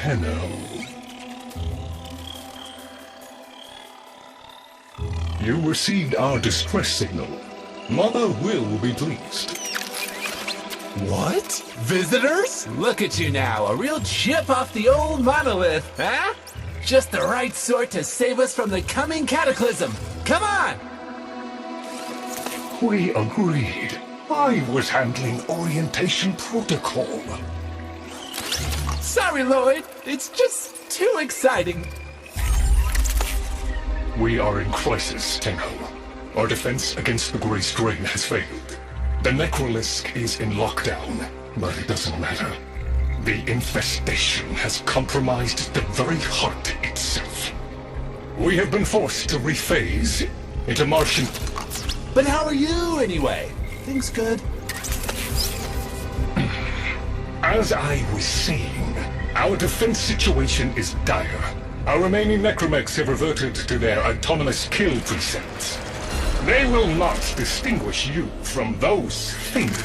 Tenno. You received our distress signal. Mother will be pleased. What? Visitors? Look at you now, a real chip off the old monolith, huh? Just the right sort to save us from the coming cataclysm. Come on! We agreed. I was handling orientation protocol. Sorry, Lloyd. It's just too exciting. We are in crisis, Tenno. Our defense against the Grey Strain has failed. The Necrolisk is in lockdown, but it doesn't matter. The infestation has compromised the very heart itself. We have been forced to rephase into Martian... But how are you, anyway? Things good? As I was saying, our defense situation is dire. Our remaining necromechs have reverted to their autonomous kill precepts. They will not distinguish you from those things.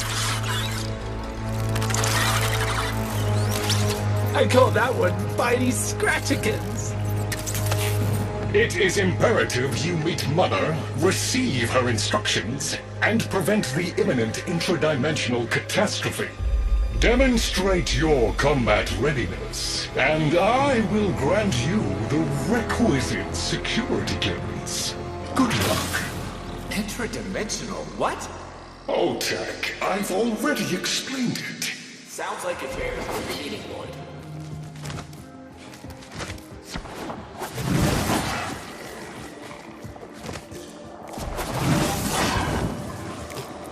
I call that one Bitey Scratchikins. It is imperative you meet Mother, receive her instructions, and prevent the imminent intradimensional catastrophe. Demonstrate your combat readiness, and I will grant you the requisite security clearance. Good luck. Intradimensional what? Oh, Tech, I've already explained it. Sounds like it bears repeating, Lloyd.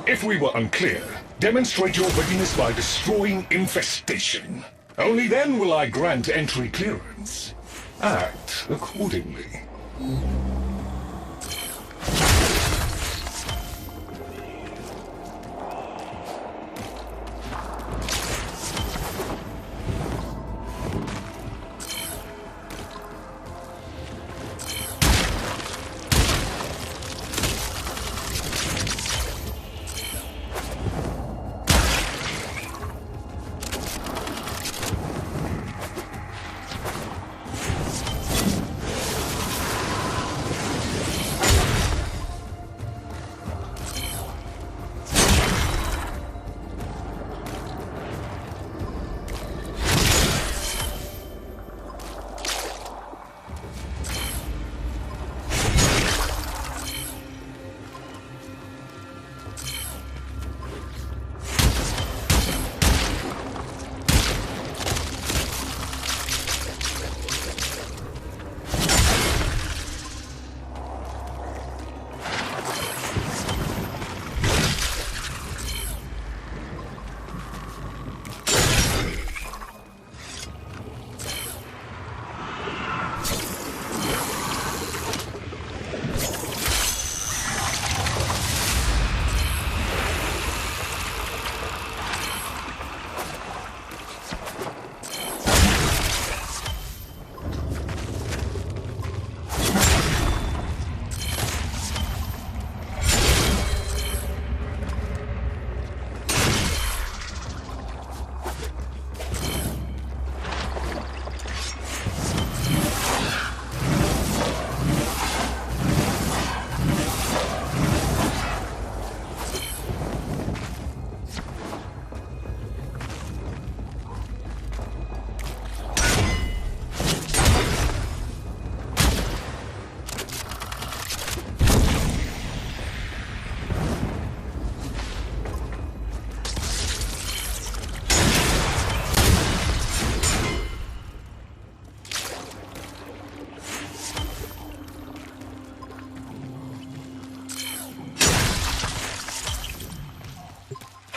If we were unclear, demonstrate your readiness by destroying infestation. Only then will I grant entry clearance. Act accordingly.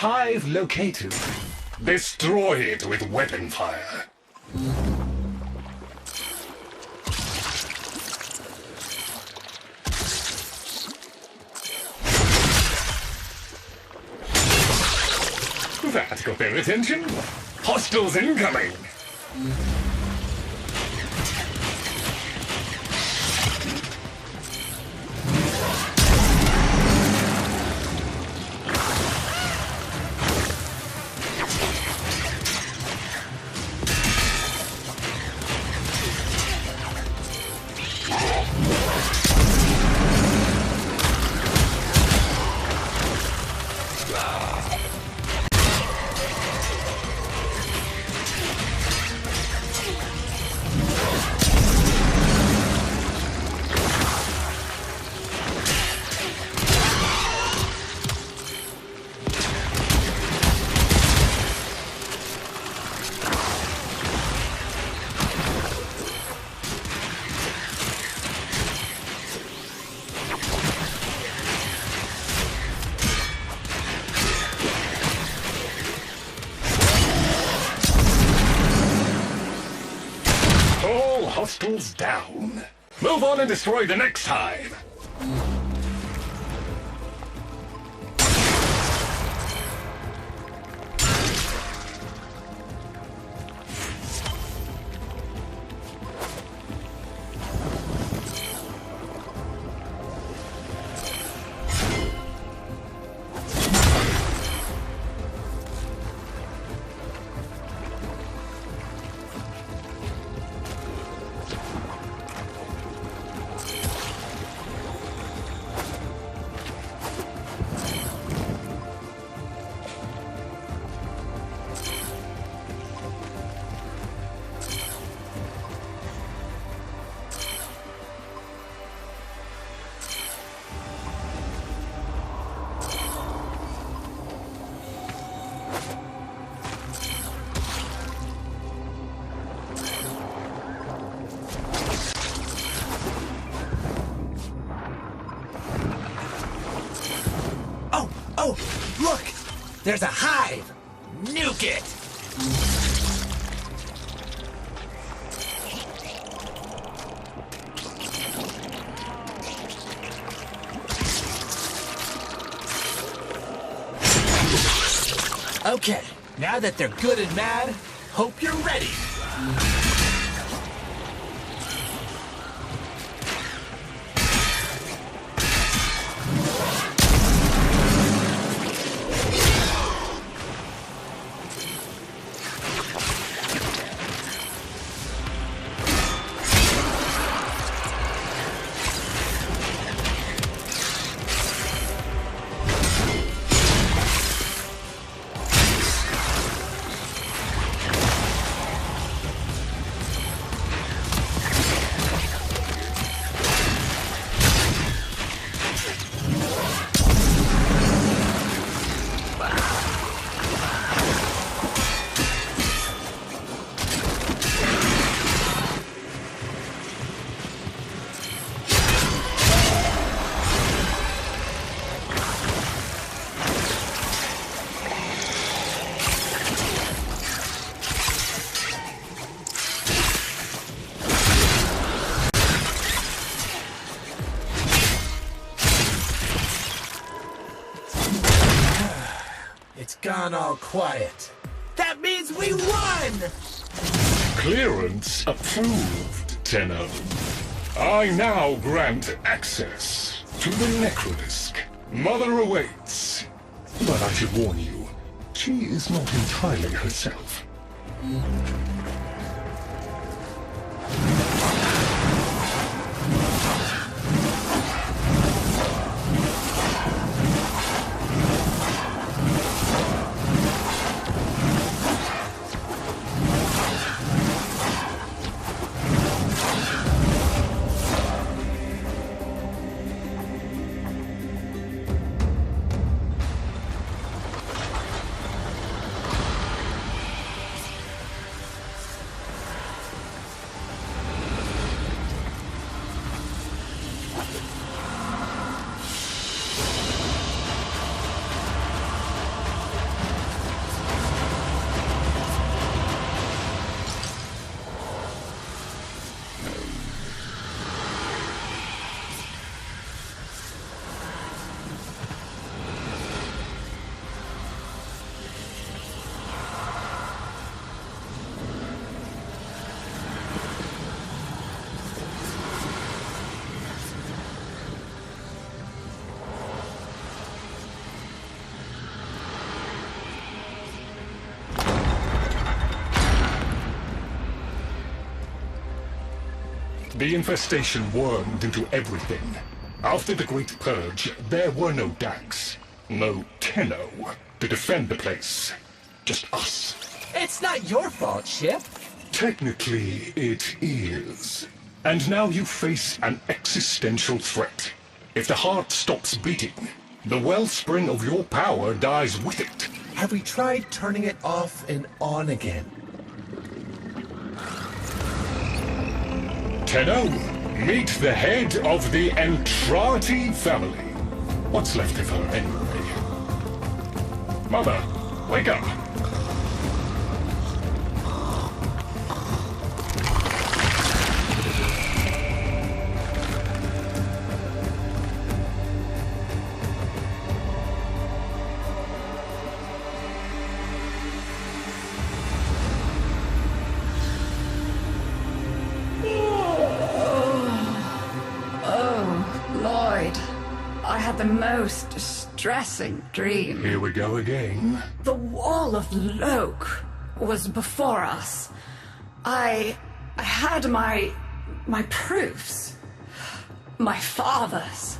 Hive located. Destroy it with weapon fire. That got their attention. Hostiles incoming. hostiles down. Move on and destroy the next hive. Oh, look! There's a hive! Nuke it! Okay, now that they're good and mad, hope you're ready. It's gone all quiet. That means we won! Clearance approved, Tenno. I now grant access to the Necrodisk. Mother awaits. But I should warn you, she is not entirely herself. The infestation wormed into everything. After the Great Purge, there were no Dax, no Tenno to defend the place. Just us. It's not your fault, Ship. Technically, it is. And now you face an existential threat. If the heart stops beating, the wellspring of your power dies with it. Have we tried turning it off and on again? Tenno, meet the head of the Entrati family. What's left of her, anyway? Mother, wake up! the most distressing dream. Here we go again. The wall of Loke was before us. I had my proofs. My father's.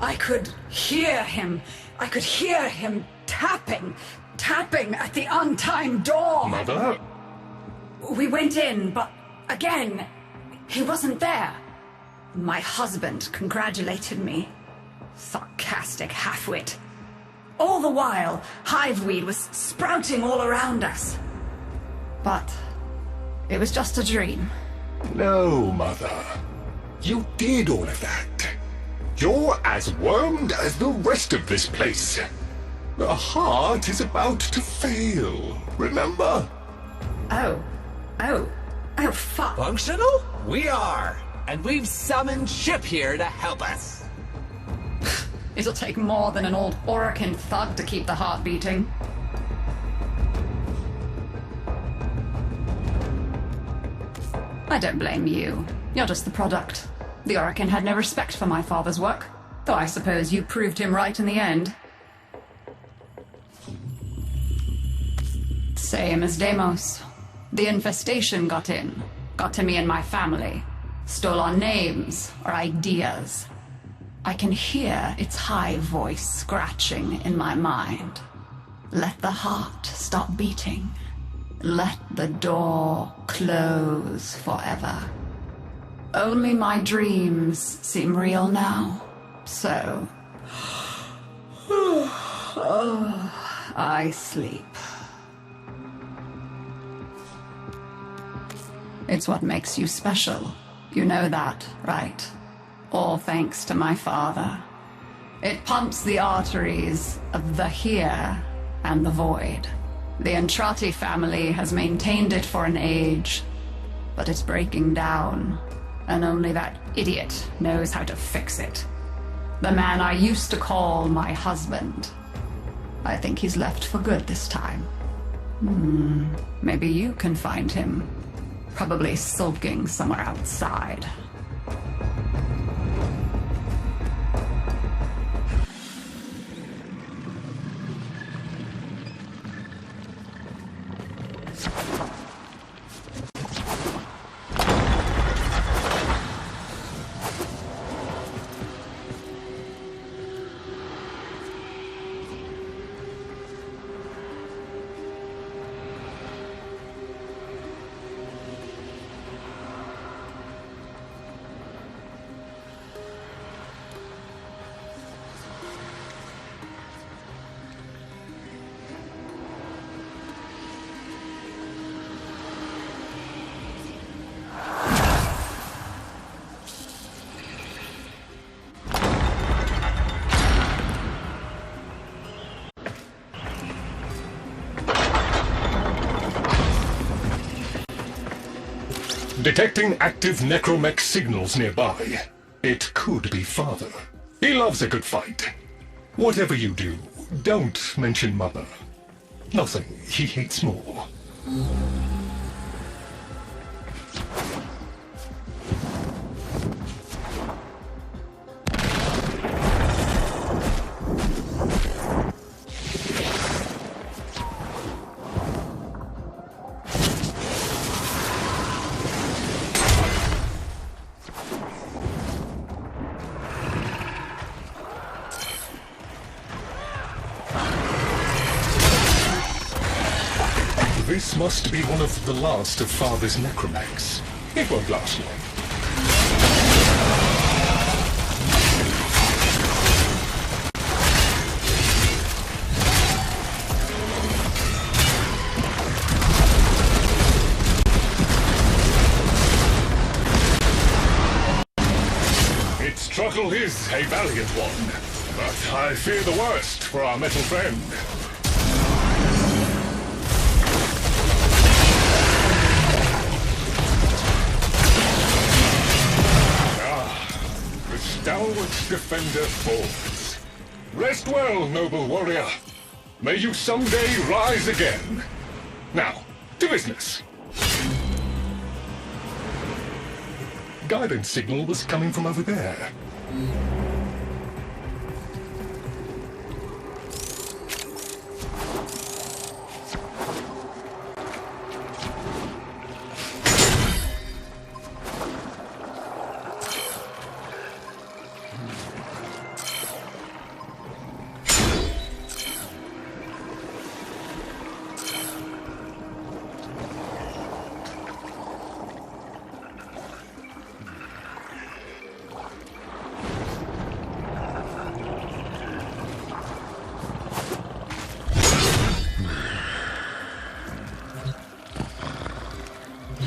I could hear him. I could hear him tapping at the untimed door. Mother? We went in, but again, he wasn't there. My husband congratulated me. Sarcastic halfwit. All the while, hiveweed was sprouting all around us. But it was just a dream. No, Mother. You did all of that. You're as wormed as the rest of this place. The heart is about to fail, remember? Oh, fuck. Functional? We are. And we've summoned Ship here to help us. It'll take more than an old Orokin thug to keep the heart beating. I don't blame you. You're just the product. The Orokin had no respect for my father's work, though I suppose you proved him right in the end. Same as Deimos. The infestation got in, got to me and my family, stole our names, our ideas. I can hear its high voice scratching in my mind. Let the heart stop beating. Let the door close forever. Only my dreams seem real now, so... I sleep. It's what makes you special. You know that, right? All thanks to my father. It pumps the arteries of the here and the void. The Entrati family has maintained it for an age, but it's breaking down, and only that idiot knows how to fix it. The man I used to call my husband. I think he's left for good this time. Maybe you can find him. Probably sulking somewhere outside. Detecting active necromech signals nearby. It could be Father. He loves a good fight. Whatever you do, don't mention Mother. Nothing he hates more. This must be one of the last of Father's necromechs. It won't last long. Its struggle is a valiant one, but I fear the worst for our metal friend. Stalwart defender falls. Rest well, noble warrior. May you someday rise again. Now, to business. Guidance signal was coming from over there.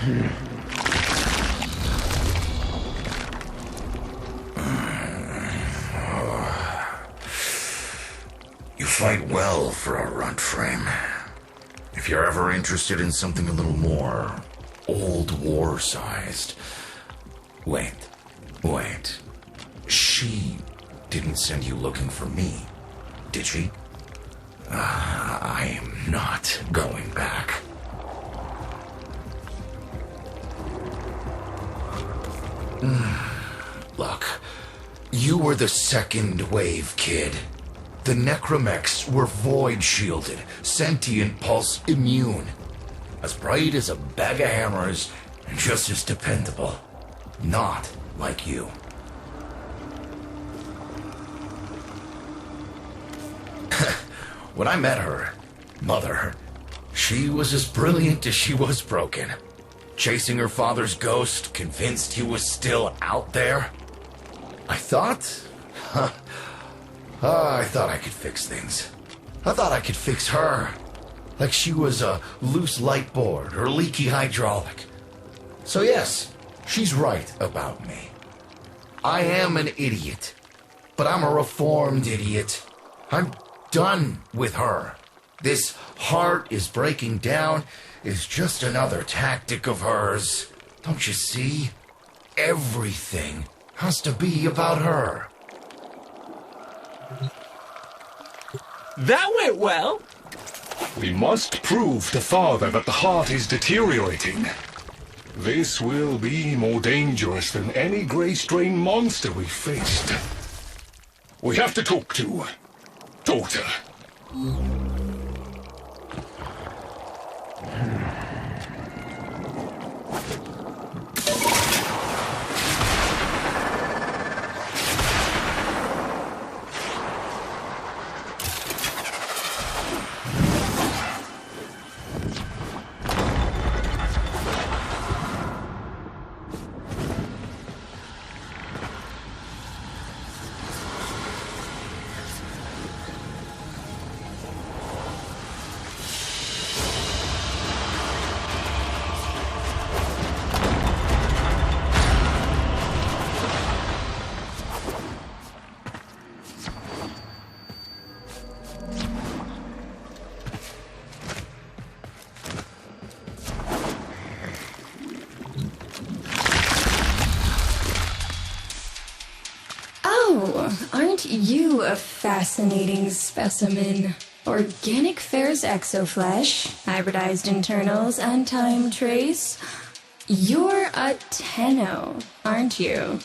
You fight well for a runt frame. If you're ever interested in something a little more old war-sized... Wait. She didn't send you looking for me, did she? I am not going back. Look, you were the second wave, kid. The Necromechs were void-shielded, sentient pulse immune. As bright as a bag of hammers, and just as dependable. Not like you. When I met her, Mother, she was as brilliant as she was broken. Chasing her father's ghost, convinced he was still out there. I thought I could fix things. I thought I could fix her. Like she was a loose light board or leaky hydraulic. So yes, she's right about me. I am an idiot. But I'm a reformed idiot. I'm done with her. This heart is breaking down is just another tactic of hers. Don't you see? Everything has to be about her. That went well. We must prove to Father that the heart is deteriorating. This will be more dangerous than any Grey Strain monster we've faced. We have to talk to daughter. Aren't you a fascinating specimen? Organic ferrous exoflesh, hybridized internals, and time trace. You're a Tenno, aren't you?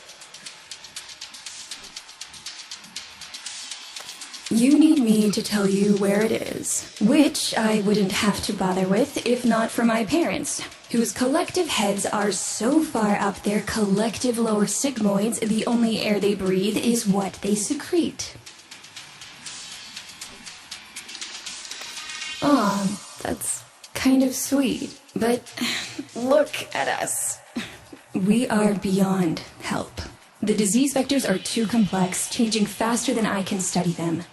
You need me to tell you where it is, which I wouldn't have to bother with if not for my parents, whose collective heads are so far up their collective lower sigmoids, the only air they breathe is what they secrete. Aw, that's kind of sweet, but look at us. We are beyond help. The disease vectors are too complex, changing faster than I can study them.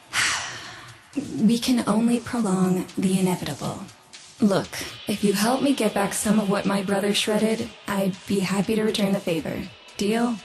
We can only prolong the inevitable. Look, if you help me get back some of what my brother shredded, I'd be happy to return the favor. Deal?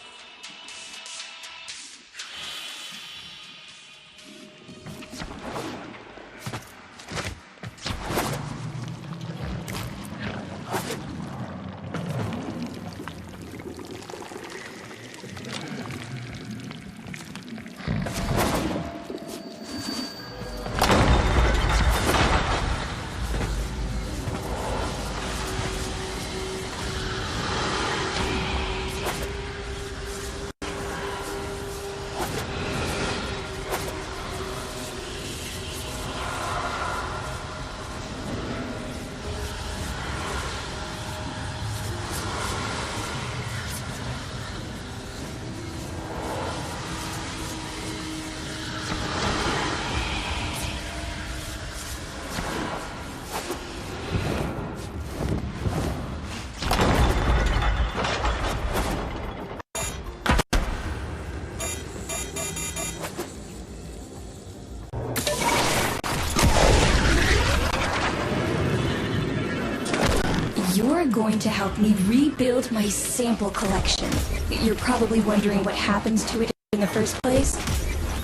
You're going to help me rebuild my sample collection. You're probably wondering what happens to it in the first place.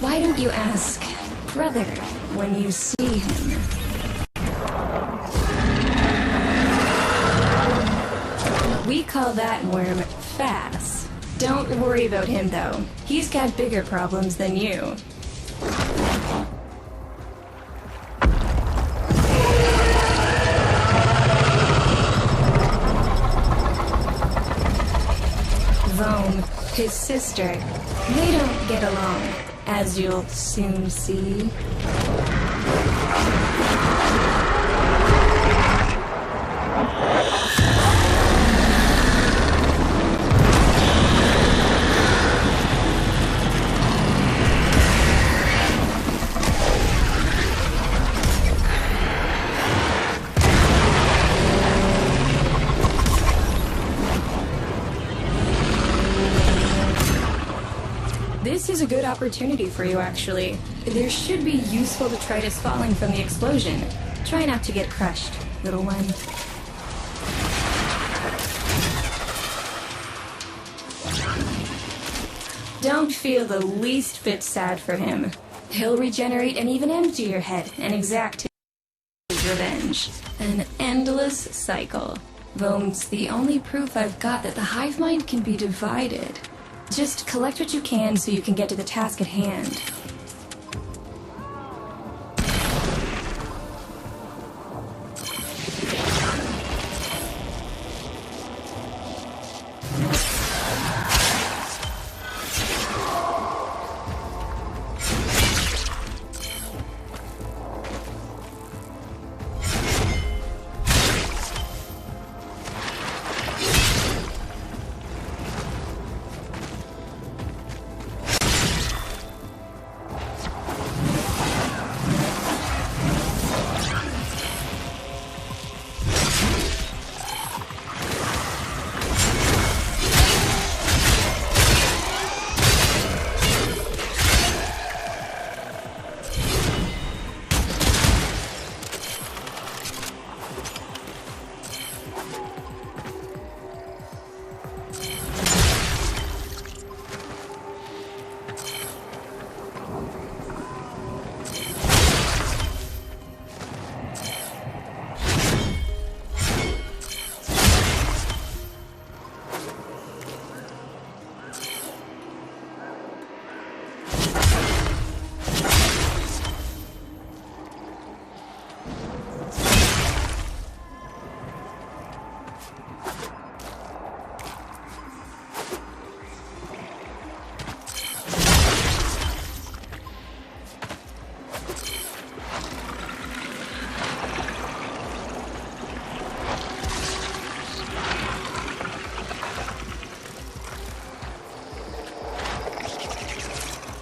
Why don't you ask Brother when you see him? We call that worm Fass. Don't worry about him, though. He's got bigger problems than you. Vome, his sister, they don't get along, as you'll soon see. This is a good opportunity for you, actually. There should be useful detritus falling from the explosion. Try not to get crushed, little one. Don't feel the least bit sad for him. He'll regenerate and even empty your head and exact his revenge. An endless cycle. Vome's the only proof I've got that the hive mind can be divided. Just collect what you can so you can get to the task at hand.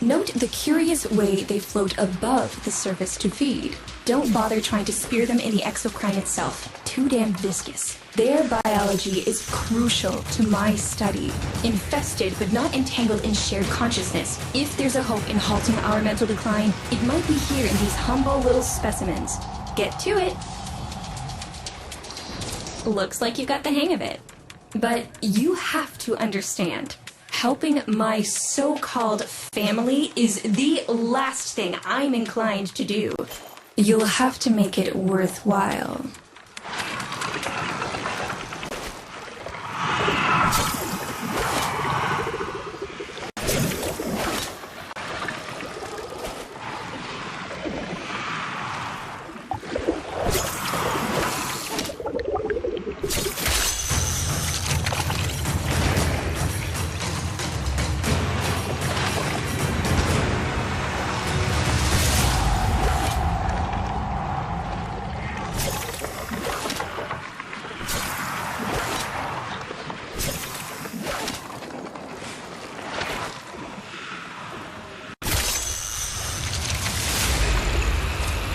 Note the curious way they float above the surface to feed. Don't bother trying to spear them in the exocrine itself. Too damn viscous. Their biology is crucial to my study. Infested but not entangled in shared consciousness. If there's a hope in halting our mental decline, it might be here in these humble little specimens. Get to it. Looks like you got the hang of it. But you have to understand. Helping my so-called family is the last thing I'm inclined to do. You'll have to make it worthwhile.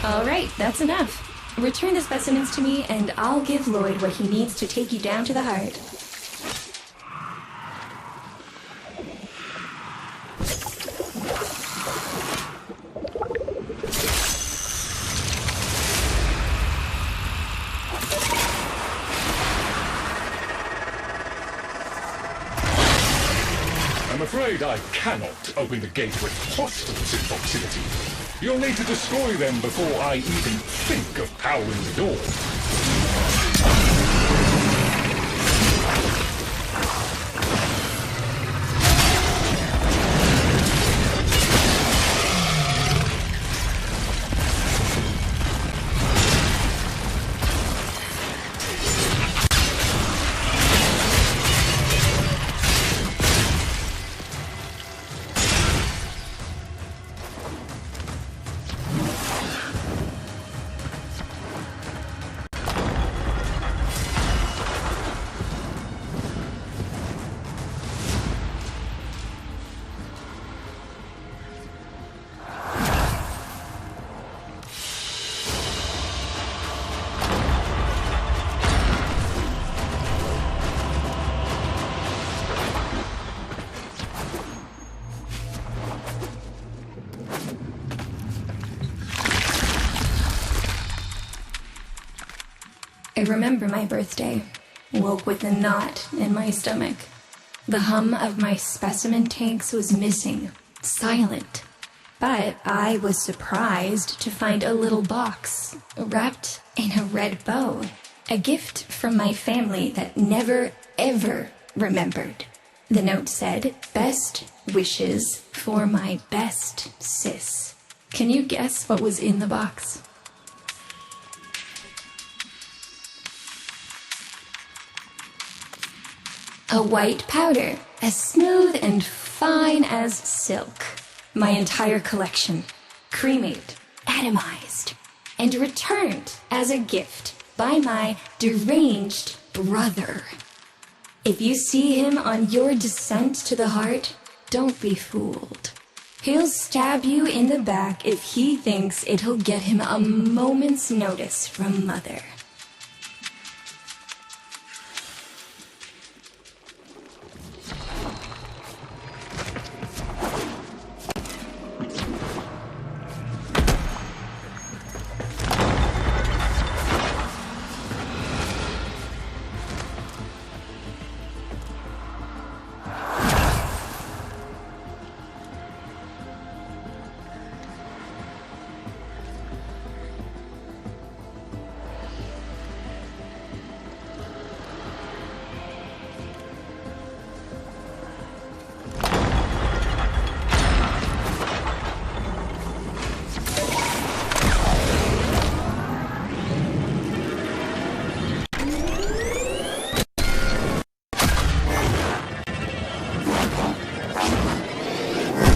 All right, that's enough. Return the specimens to me, and I'll give Lloyd what he needs to take you down to the heart. I'm afraid I cannot open the gate with hostiles in proximity. You'll need to destroy them before I even think of powering the door. I remember my birthday. Woke with a knot in my stomach. The hum of my specimen tanks was missing, silent. But I was surprised to find a little box wrapped in a red bow. A gift from my family that never, ever remembered. The note said, "Best wishes for my best sis." Can you guess what was in the box? A white powder, as smooth and fine as silk. My entire collection, cremated, atomized, and returned as a gift by my deranged brother. If you see him on your descent to the heart, don't be fooled. He'll stab you in the back if he thinks it'll get him a moment's notice from Mother.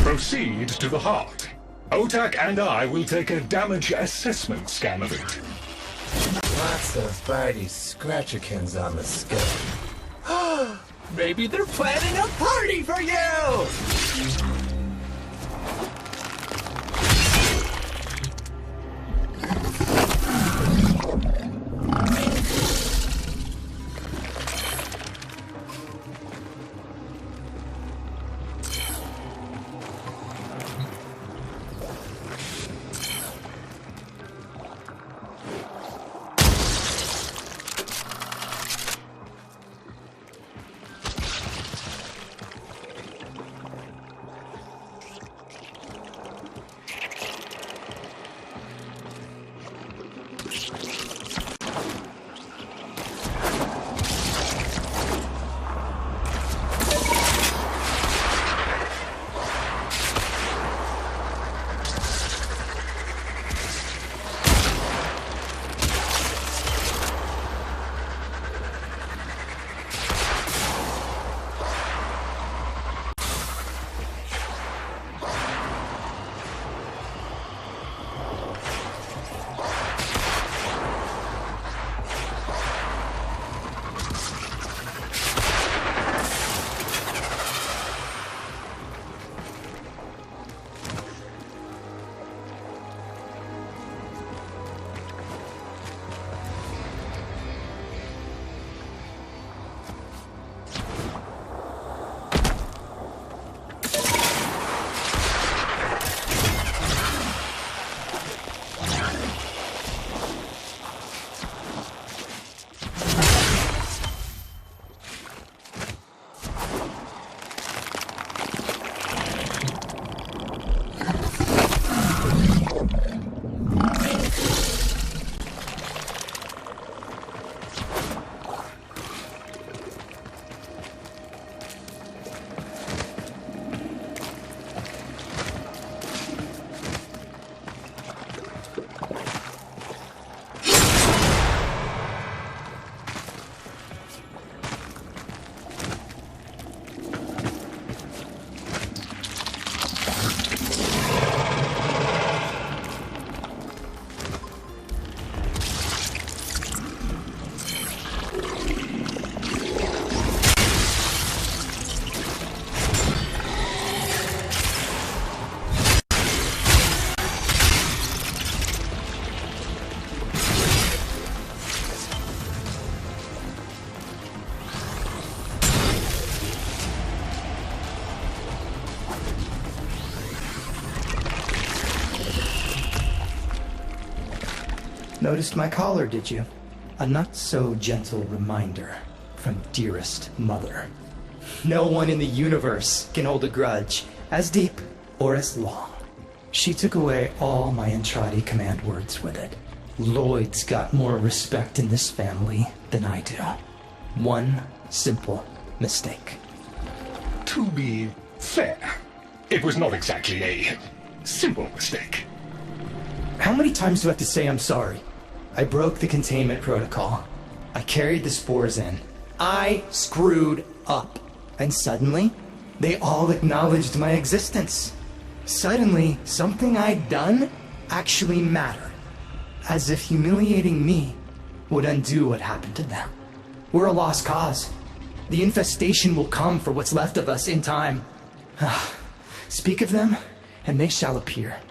Proceed to the heart. Otak and I will take a damage assessment scan of it. Lots of Barty Scratchikins on the scope. Maybe they're planning a party for you! Noticed my collar, did you? A not-so-gentle reminder from dearest mother. No one in the universe can hold a grudge as deep or as long. She took away all my Entrati command words with it. Lloyd's got more respect in this family than I do. One simple mistake. To be fair, it was not exactly a simple mistake. How many times do I have to say I'm sorry? I broke the containment protocol. I carried the spores in. I screwed up. And suddenly, they all acknowledged my existence. Suddenly, something I'd done actually mattered. As if humiliating me would undo what happened to them. We're a lost cause. The infestation will come for what's left of us in time. Speak of them, and they shall appear.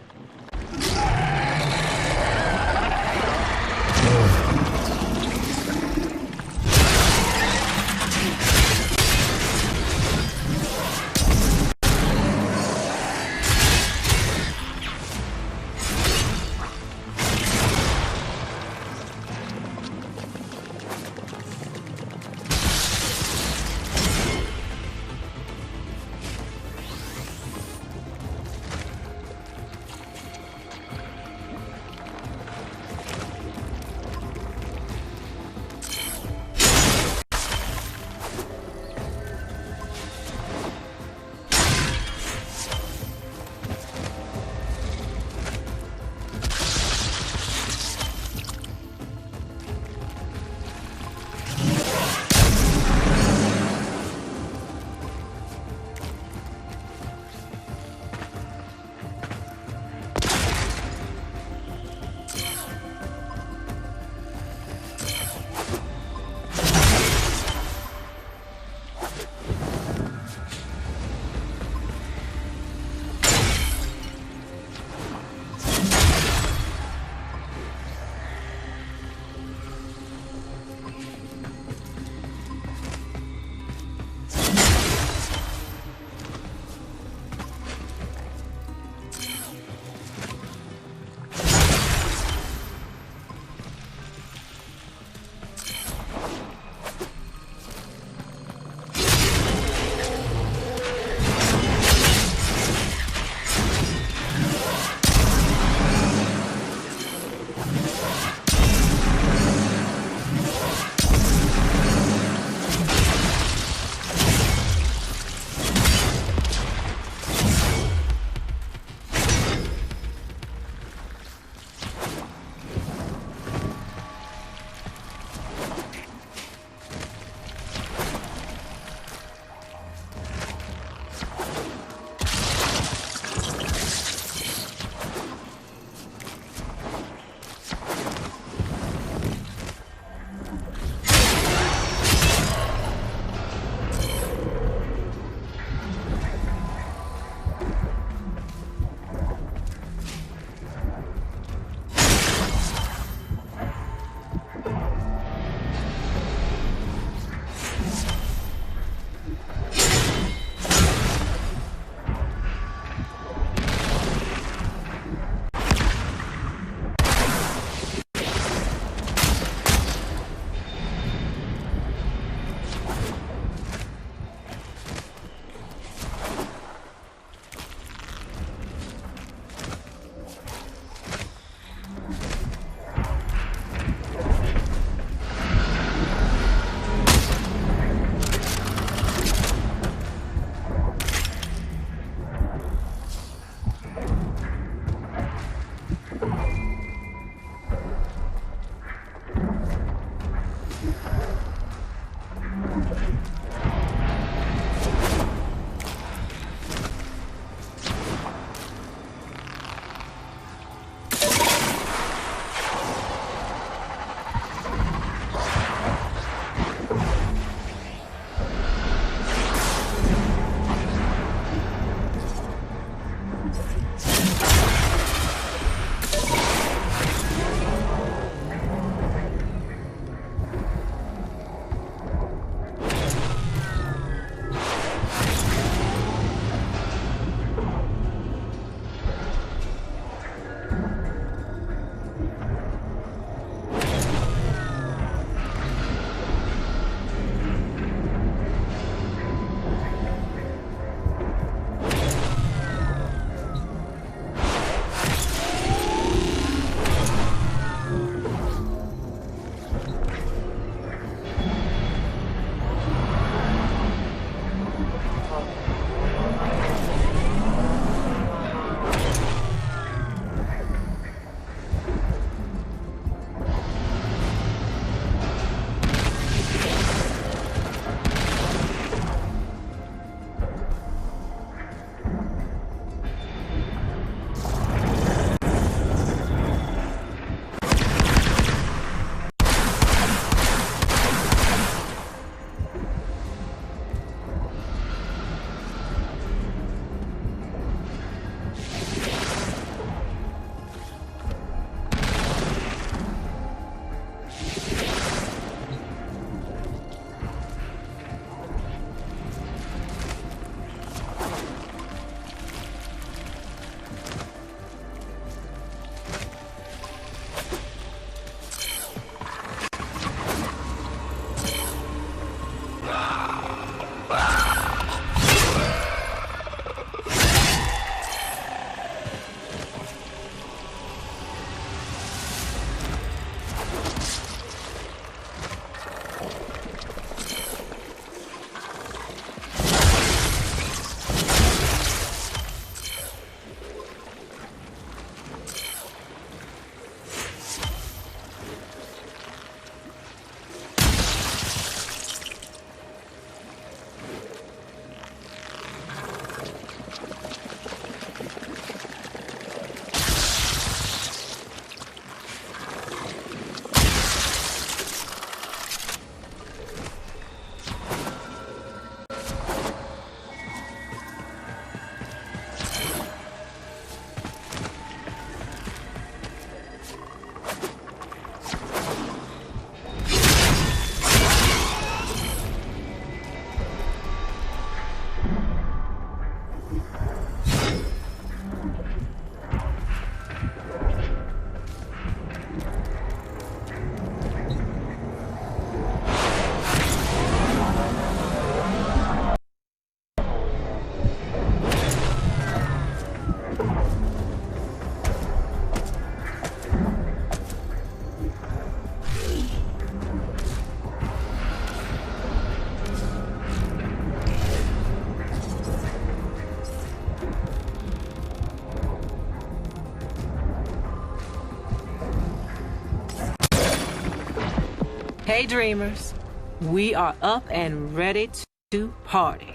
Hey dreamers, we are up and ready to party.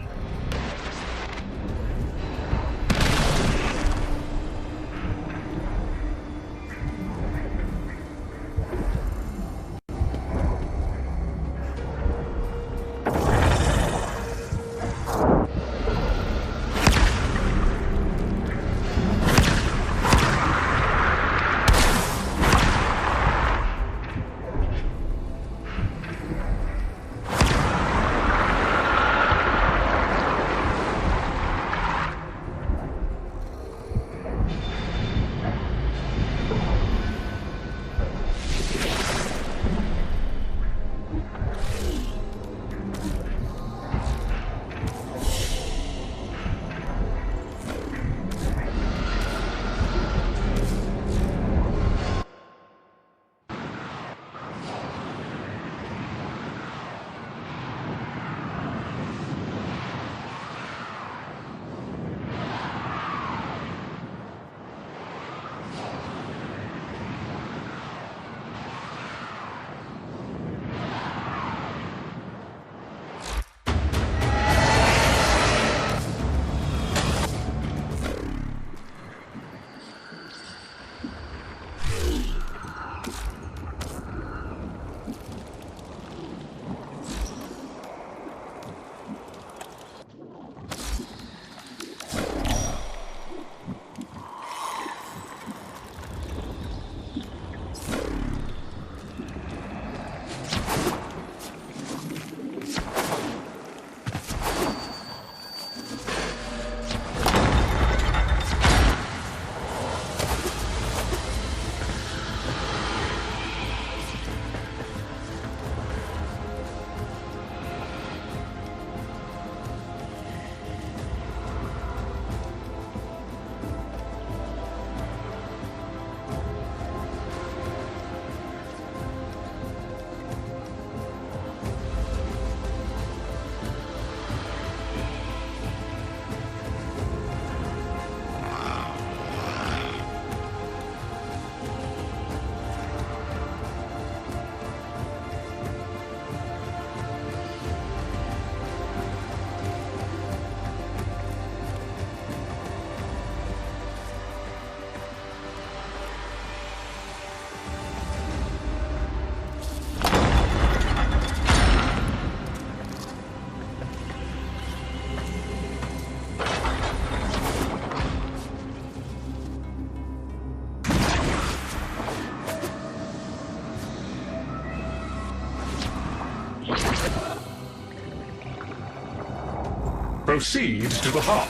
Proceed to the heart.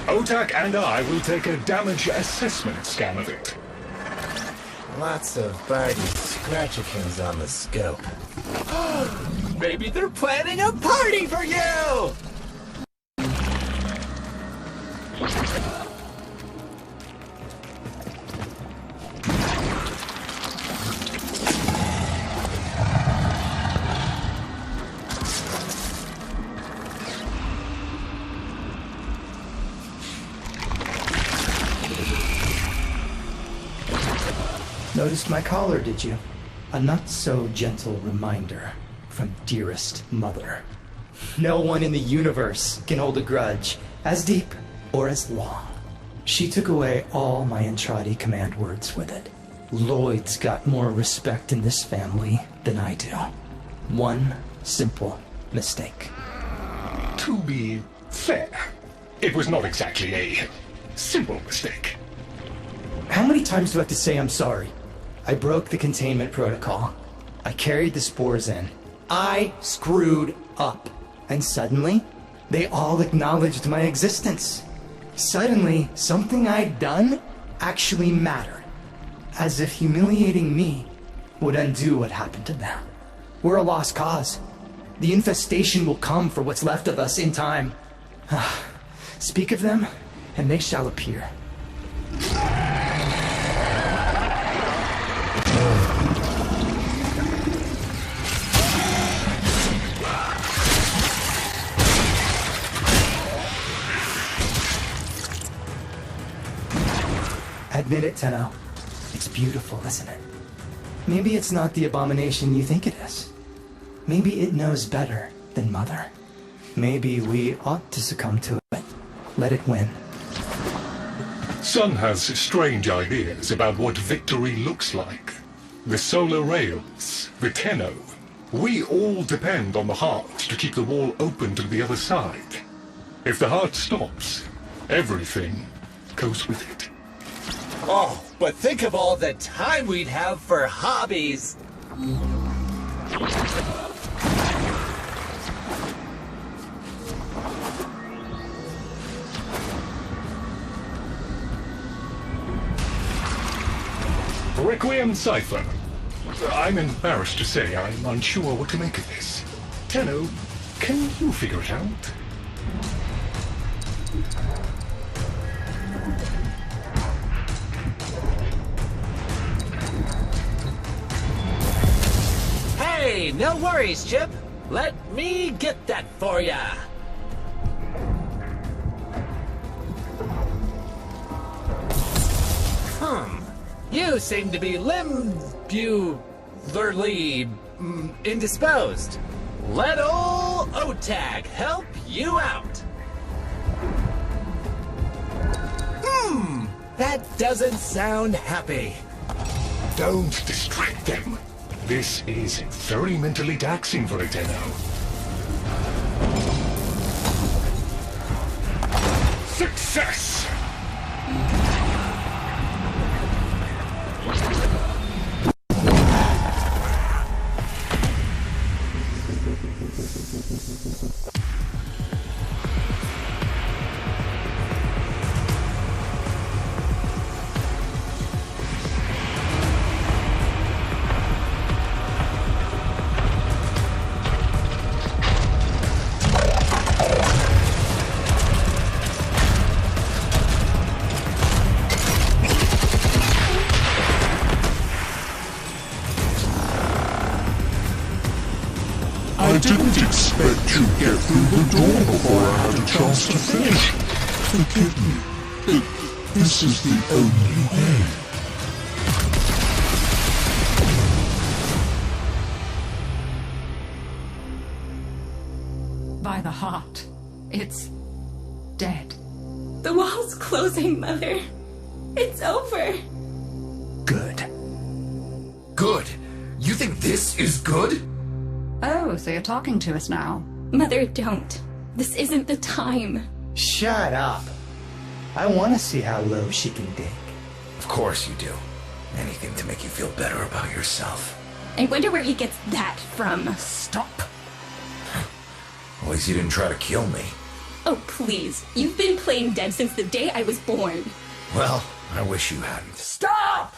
Otak and I will take a damage assessment scan of it. Lots of Barty Scratchikins on the scope. Maybe they're planning a party for you! Noticed my collar, did you? A not-so-gentle reminder from dearest mother. No one in the universe can hold a grudge as deep or as long. She took away all my Entradi command words with it. Lloyd's got more respect in this family than I do. One simple mistake. To be fair, it was not exactly a simple mistake. How many times do I have to say I'm sorry? I broke the containment protocol. I carried the spores in. I screwed up. And suddenly, they all acknowledged my existence. Suddenly, something I'd done actually mattered. As if humiliating me would undo what happened to them. We're a lost cause. The infestation will come for what's left of us in time. Speak of them, and they shall appear. Admit it, Tenno. It's beautiful, isn't it? Maybe it's not the abomination you think it is. Maybe it knows better than Mother. Maybe we ought to succumb to it. Let it win. Sun has strange ideas about what victory looks like. The solar rails, the Tenno. We all depend on the heart to keep the wall open to the other side. If the heart stops, everything goes with it. Oh, but think of all the time we'd have for hobbies! Requiem Cipher. I'm embarrassed to say I'm unsure what to make of this. Tenno, can you figure it out? Hey, no worries, Chip. Let me get that for ya. You seem to be indisposed. Let ol' OTAG help you out. That doesn't sound happy. Don't distract them. This is very mentally taxing for a Tenno. Success! I didn't expect to get through the door before I had a chance to finish. Forgive me. This is the only way. By the heart, it's dead. The wall's closing, Mother. It's over. Good. Good? You think this is good? Oh, so you're talking to us now. Mother, don't. This isn't the time. Shut up. I want to see how low she can dig. Of course you do. Anything to make you feel better about yourself. I wonder where he gets that from. Stop. At least you didn't try to kill me. Oh, please. You've been playing dead since the day I was born. Well, I wish you hadn't. Stop!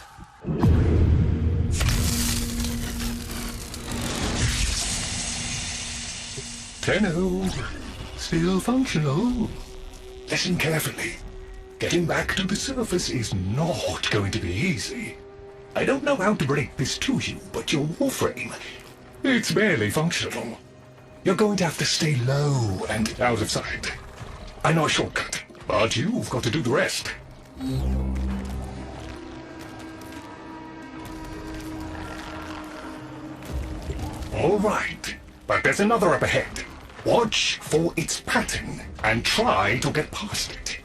Tenno, still functional. Listen carefully. Getting back to the surface is not going to be easy. I don't know how to break this to you, but your Warframe, it's barely functional. You're going to have to stay low and out of sight. I know a shortcut, but you've got to do the rest. All right, but there's another up ahead. Watch for its pattern and try to get past it.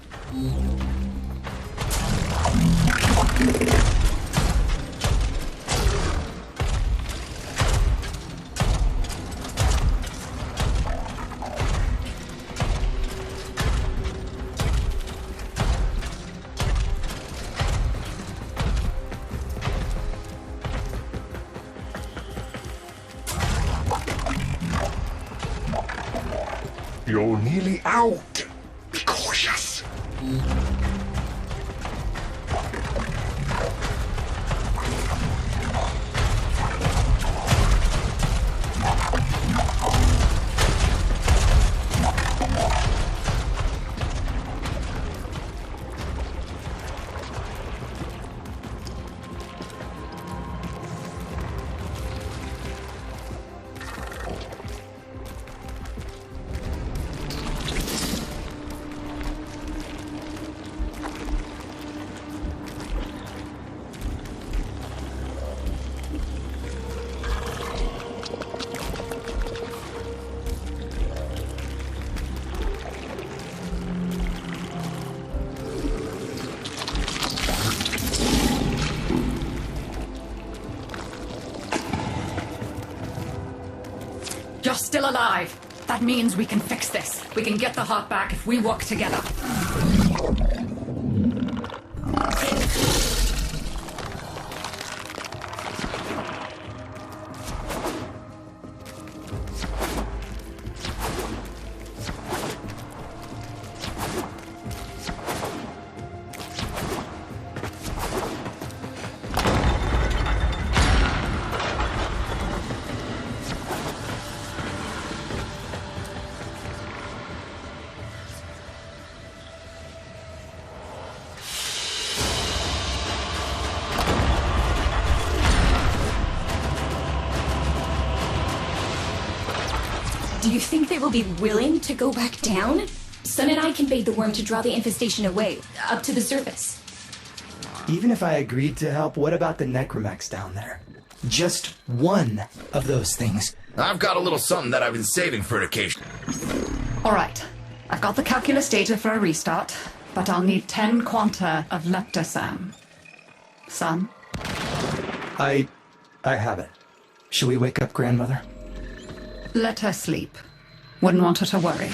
You're nearly out. Be cautious. You're still alive. That means we can fix this. We can get the heart back if we work together. Do you think they will be willing to go back down? Sun and I conveyed the worm to draw the infestation away, up to the surface. Even if I agreed to help, what about the necromechs down there? Just one of those things. I've got a little something that I've been saving for an occasion. All right. I've got the calculus data for a restart, but I'll need 10 quanta of leptosam. Son? I have it. Shall we wake up grandmother? Let her sleep. Wouldn't want her to worry.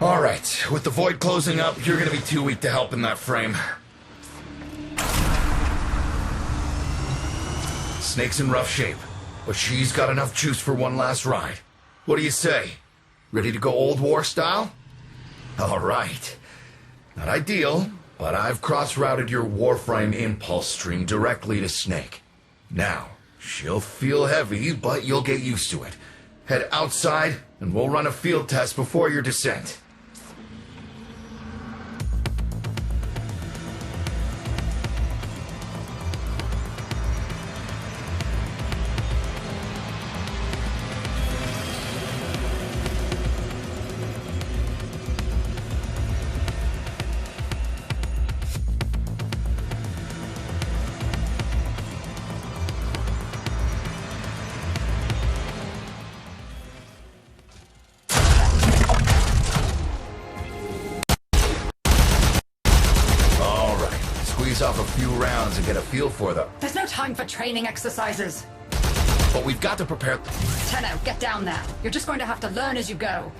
All right, with the void closing up, you're gonna be too weak to help in that frame. Snake's in rough shape, but she's got enough juice for one last ride. What do you say? Ready to go old war style? All right. Not ideal, but I've cross-routed your Warframe impulse stream directly to Snake. Now, she'll feel heavy, but you'll get used to it. Head outside, and we'll run a field test before your descent. Off a few rounds and get a feel for them. There's no time for training exercises. But we've got to prepare... Tenno, get down there. You're just going to have to learn as you go.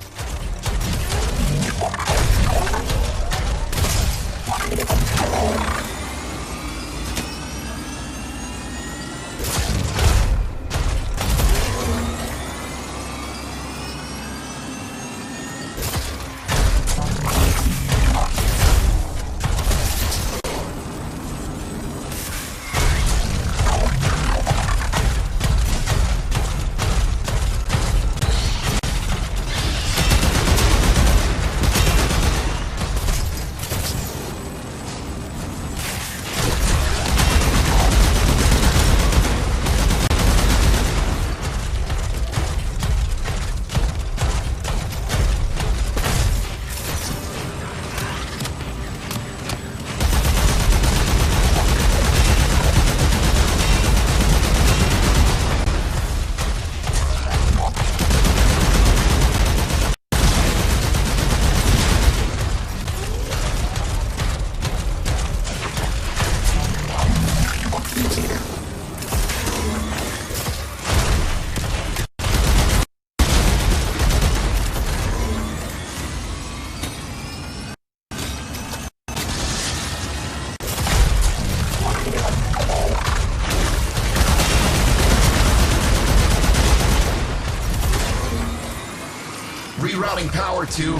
Rerouting power to...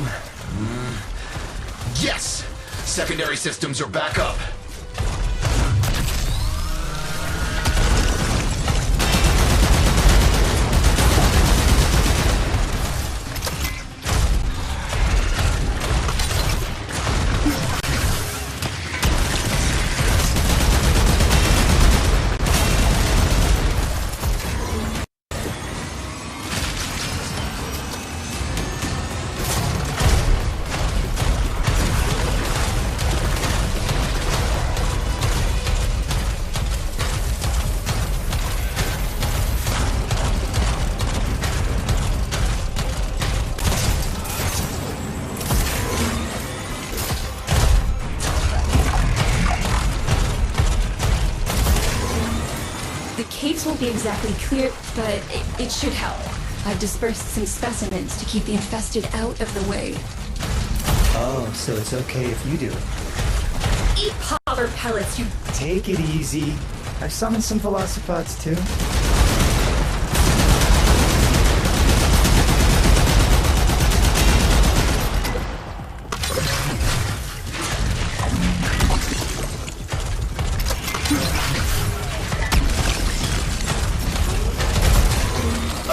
Yes! Secondary systems are back up. Won't be exactly clear, but it should help. I've dispersed some specimens to keep the infested out of the way. Oh, so it's okay if you do it. Eat powder pellets, you... Take it easy. I've summoned some velocipods too.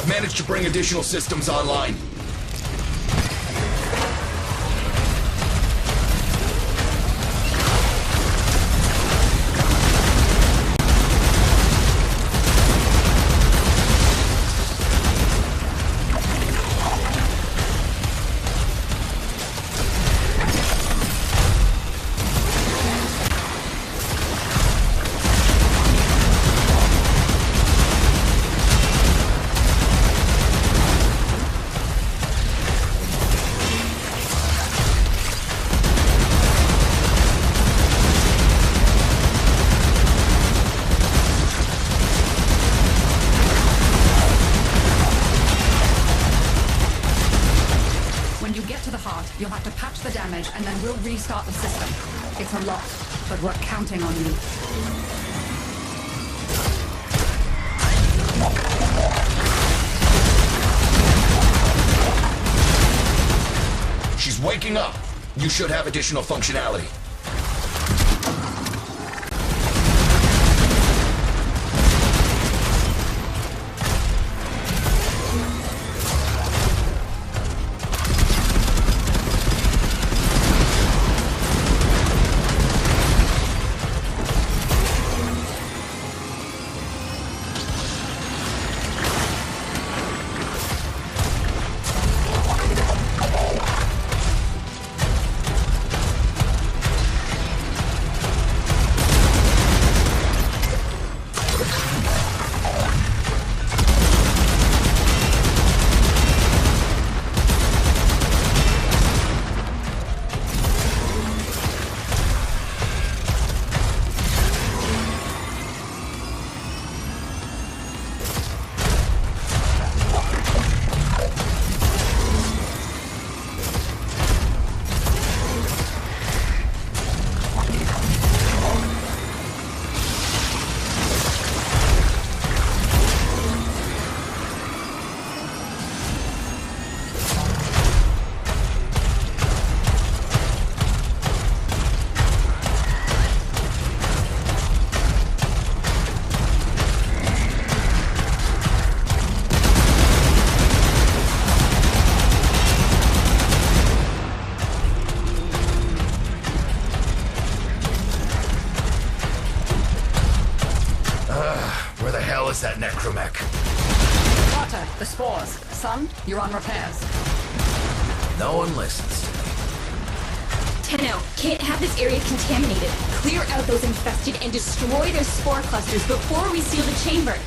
Managed to bring additional systems online. You'll have to patch the damage, and then we'll restart the system. It's a lot, but we're counting on you. She's waking up. You should have additional functionality. Was that necromech? Carter, the spores. Son, you're on repairs. No one listens. Tenno, can't have this area contaminated. Clear out those infested and destroy their spore clusters before we seal the chamber.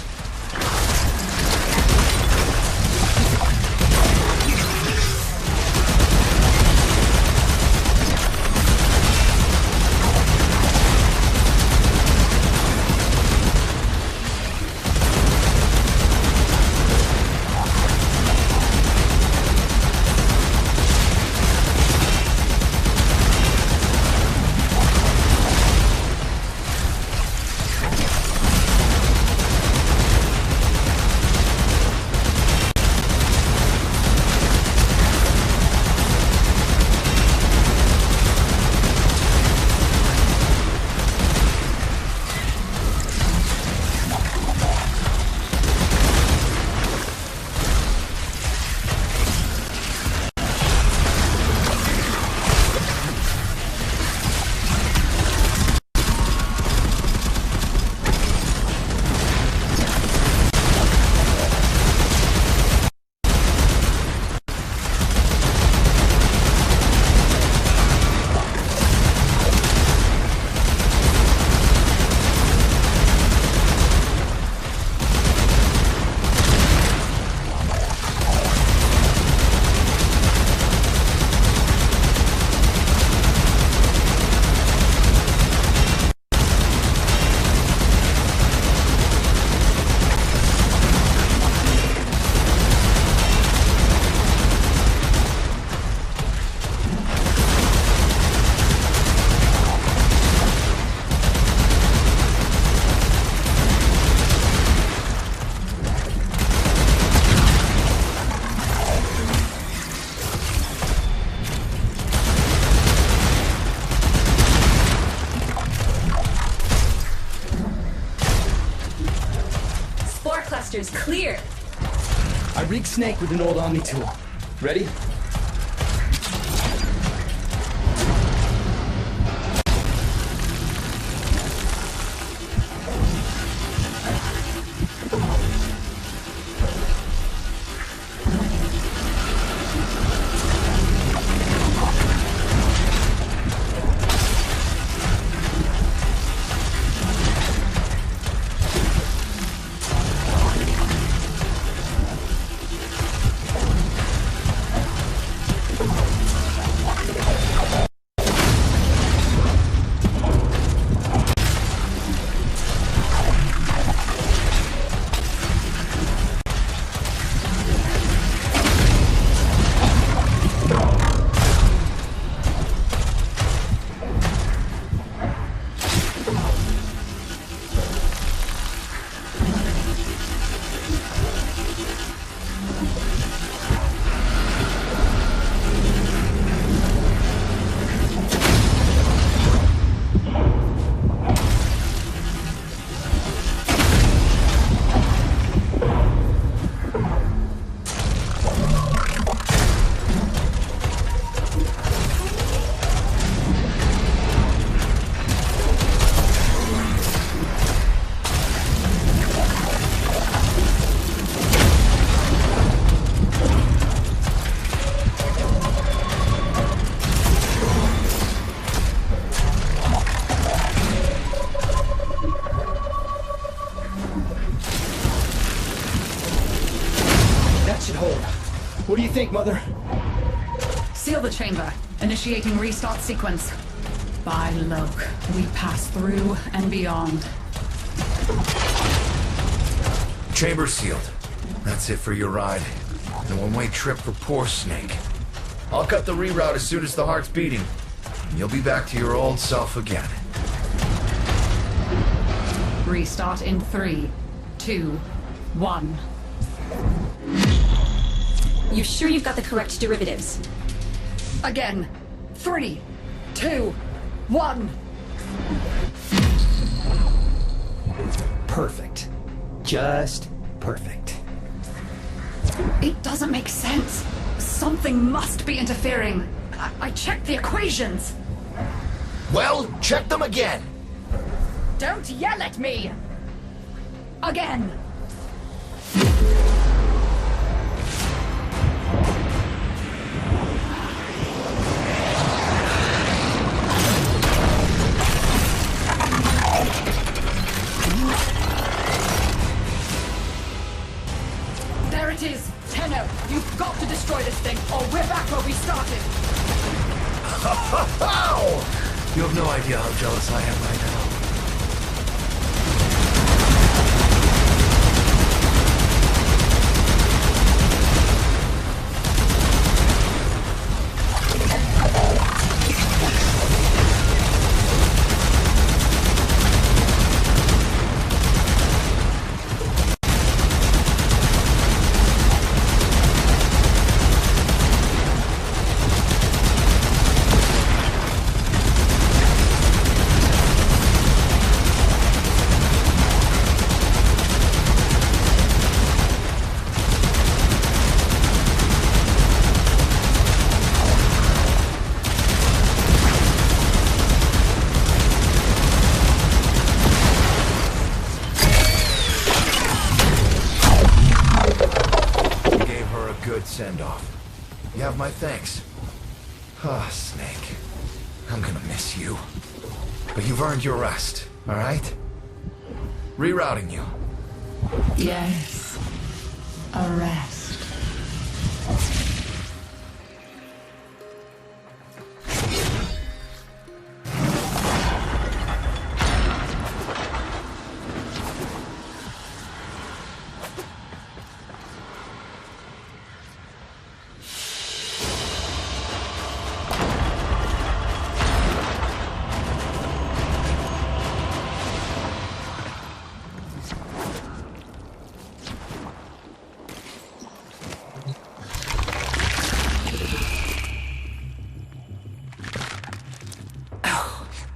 I rigged Snake with an old Omni tool. Ready? What do you think, Mother? Seal the chamber. Initiating restart sequence. By Loke, we pass through and beyond. Chamber sealed. That's it for your ride. And a one-way trip for poor Snake. I'll cut the reroute as soon as the heart's beating. And you'll be back to your old self again. Restart in 3, 2, 1. You sure you've got the correct derivatives? Again. 3, 2, 1. Perfect. Just perfect. It doesn't make sense. Something must be interfering. I checked the equations. Well, check them again. Don't yell at me! Again! There it is! Tenno, you've got to destroy this thing, or we're back where we started! You have no idea how jealous I am right now. Send-off. You have my thanks. Ah, Snake. I'm gonna miss you. But you've earned your rest, alright? Rerouting you. Yes. A rest.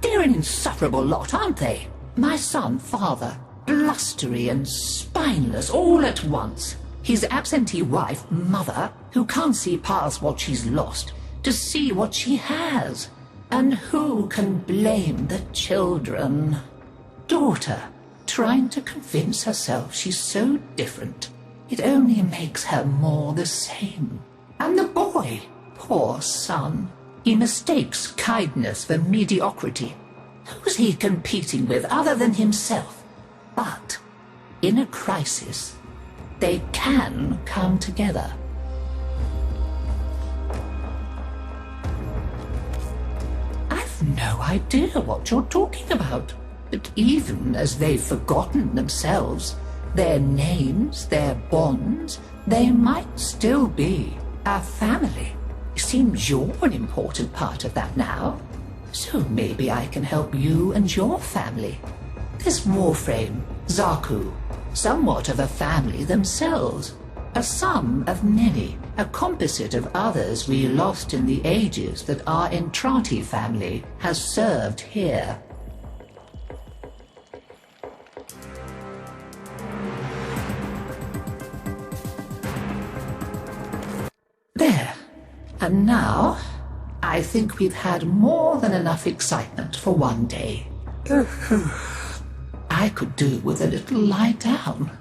They're an insufferable lot, aren't they? My son, father, blustery and spineless all at once. His absentee wife, mother, who can't see past what she's lost to see what she has. And who can blame the children? Daughter, trying to convince herself she's so different. It only makes her more the same. And the boy, poor son, he mistakes kindness for mediocrity. Who's he competing with other than himself? But in a crisis, they can come together. I've no idea what you're talking about. But even as they've forgotten themselves, their names, their bonds, they might still be a family. Seems you're an important part of that now. So maybe I can help you and your family. This Warframe, Zaku, somewhat of a family themselves. A sum of many, a composite of others we lost in the ages that our Entrati family has served here. There. And now, I think we've had more than enough excitement for one day. I could do with a little lie down.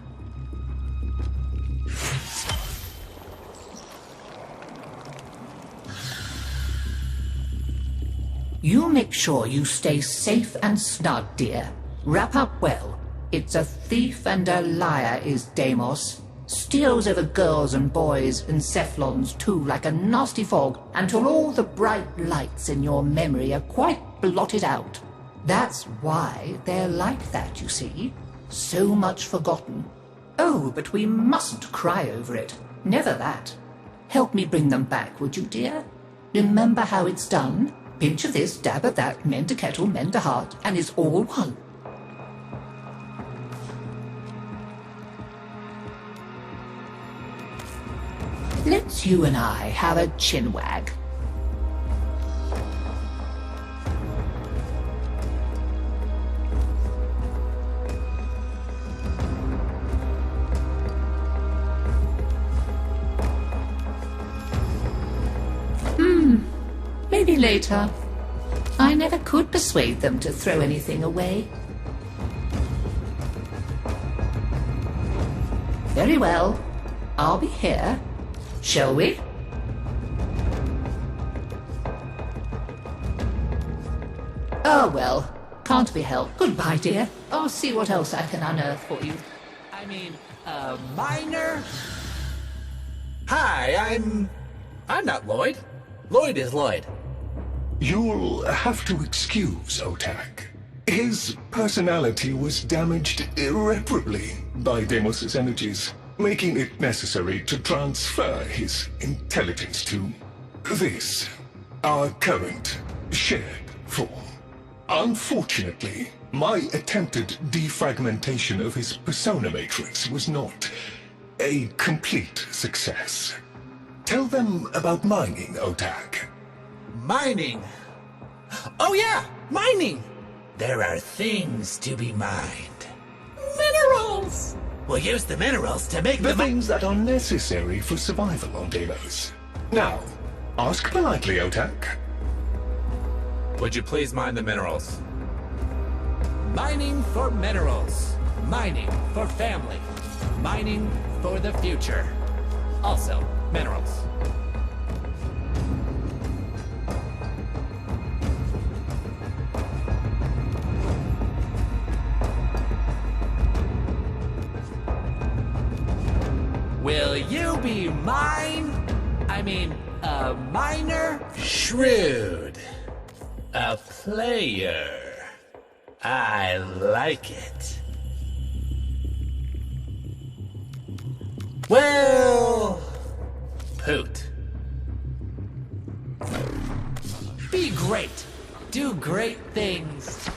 You make sure you stay safe and snug, dear. Wrap up well. It's a thief and a liar is Deimos. Steals over girls and boys and Cephalons too like a nasty fog until all the bright lights in your memory are quite blotted out. That's why they're like that, you see. So much forgotten. Oh, but we mustn't cry over it. Never that. Help me bring them back, would you, dear? Remember how it's done? Pinch of this, dab of that, mend a kettle, mend a heart, and it's all one. Let's you and I have a chinwag. Maybe later. I never could persuade them to throw anything away. Very well. I'll be here. Shall we? Oh, well. Can't be helped. Goodbye, dear. I'll see what else I can unearth for you. I mean, minor? Hi, I'm not Lloyd. Lloyd is Lloyd. You'll have to excuse Otak. His personality was damaged irreparably by Deimos' energies, making it necessary to transfer his intelligence to this, our current shared form. Unfortunately, my attempted defragmentation of his persona matrix was not a complete success. Tell them about mining, Otak. Mining? Oh yeah, mining! There are things to be mined. Minerals! We'll use the minerals to make the things that are necessary for survival on Deimos. Now, ask politely, Otak. Would you please mine the minerals? Mining for minerals. Mining for family. Mining for the future. Also, minerals. Will you be mine? I mean, a miner? Shrewd. A player. I like it. Well, Poot. Be great. Do great things.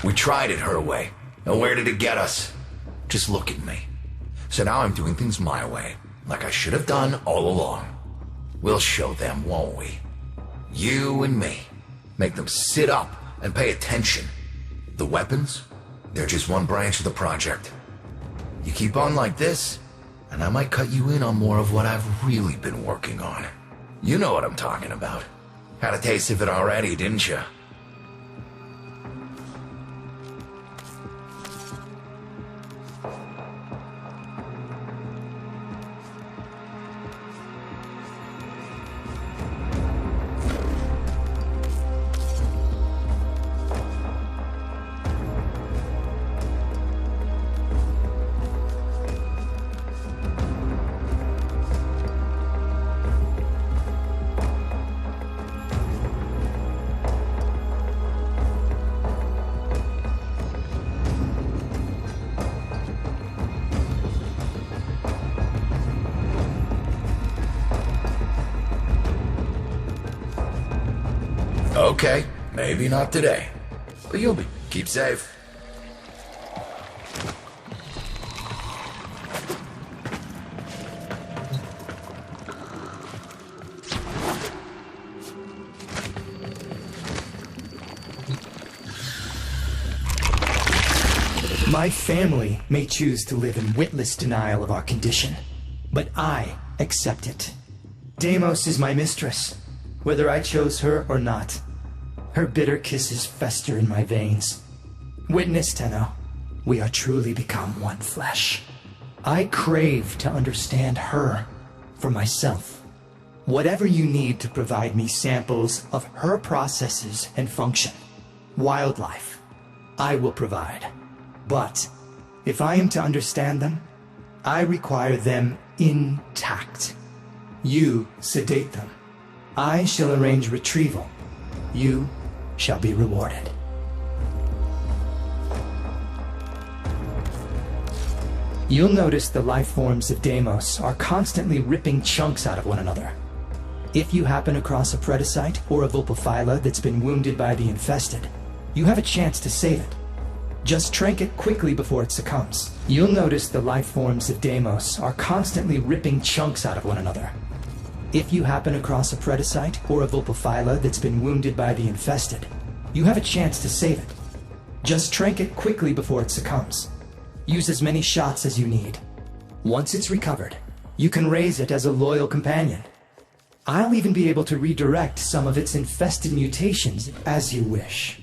We tried it her way. And where did it get us? Just look at me. So now I'm doing things my way, like I should have done all along. We'll show them, won't we? You and me. Make them sit up and pay attention. The weapons, they're just one branch of the project. You keep on like this, and I might cut you in on more of what I've really been working on. You know what I'm talking about. Had a taste of it already, didn't you? Okay, maybe not today. But you'll be. Keep safe. My family may choose to live in witless denial of our condition, but I accept it. Deimos is my mistress, whether I chose her or not. Her bitter kisses fester in my veins. Witness, Tenno, we are truly become one flesh. I crave to understand her for myself. Whatever you need to provide me samples of her processes and function, wildlife, I will provide. But if I am to understand them, I require them intact. You sedate them. I shall arrange retrieval. You shall be rewarded. You'll notice the life forms of Deimos are constantly ripping chunks out of one another. If you happen across a Predacyte or a Vulpaphyla that's been wounded by the infested, you have a chance to save it. Just trank it quickly before it succumbs. You'll notice the life forms of Deimos are constantly ripping chunks out of one another. If you happen across a Predacyte or a Vulpaphyla that's been wounded by the infested, you have a chance to save it. Just trank it quickly before it succumbs. Use as many shots as you need. Once it's recovered, you can raise it as a loyal companion. I'll even be able to redirect some of its infested mutations as you wish.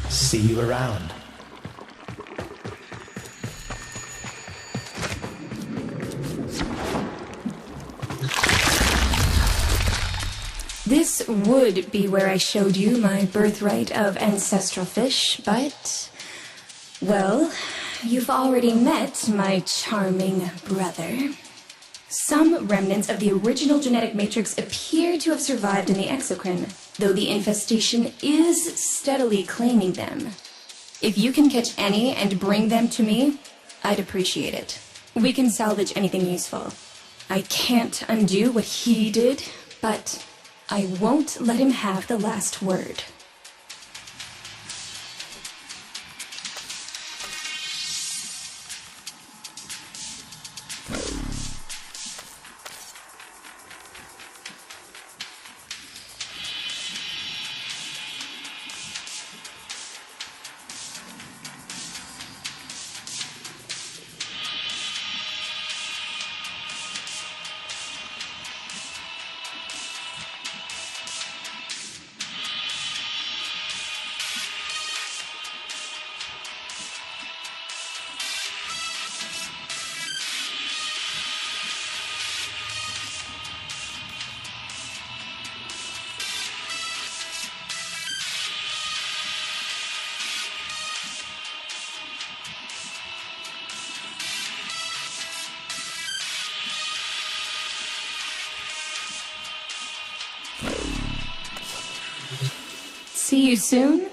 See you around. This would be where I showed you my birthright of ancestral fish, but... well, you've already met my charming brother. Some remnants of the original genetic matrix appear to have survived in the exocrine, though the infestation is steadily claiming them. If you can catch any and bring them to me, I'd appreciate it. We can salvage anything useful. I can't undo what he did, but I won't let him have the last word. See you soon?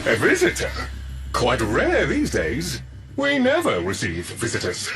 A visitor? Quite rare these days. We never receive visitors.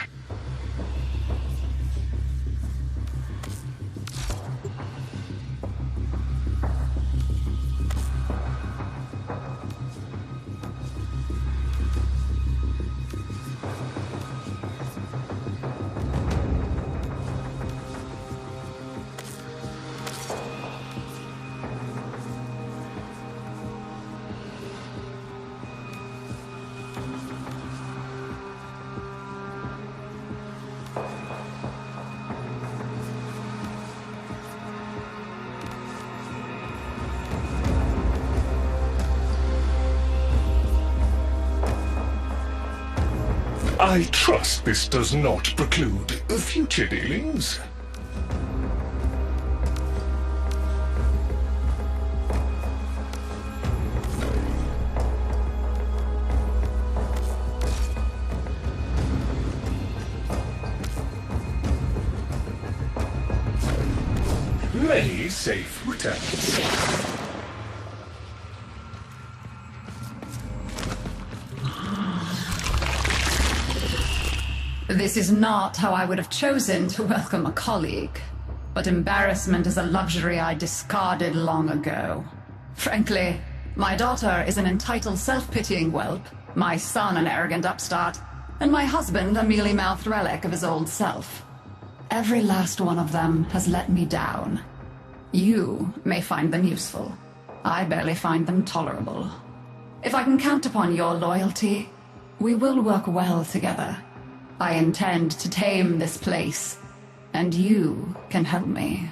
I trust this does not preclude future dealings. Many safe returns. This is not how I would have chosen to welcome a colleague, but embarrassment is a luxury I discarded long ago. Frankly, my daughter is an entitled, self-pitying whelp, my son an arrogant upstart, and my husband a mealy-mouthed relic of his old self. Every last one of them has let me down. You may find them useful. I barely find them tolerable. If I can count upon your loyalty, we will work well together. I intend to tame this place, and you can help me.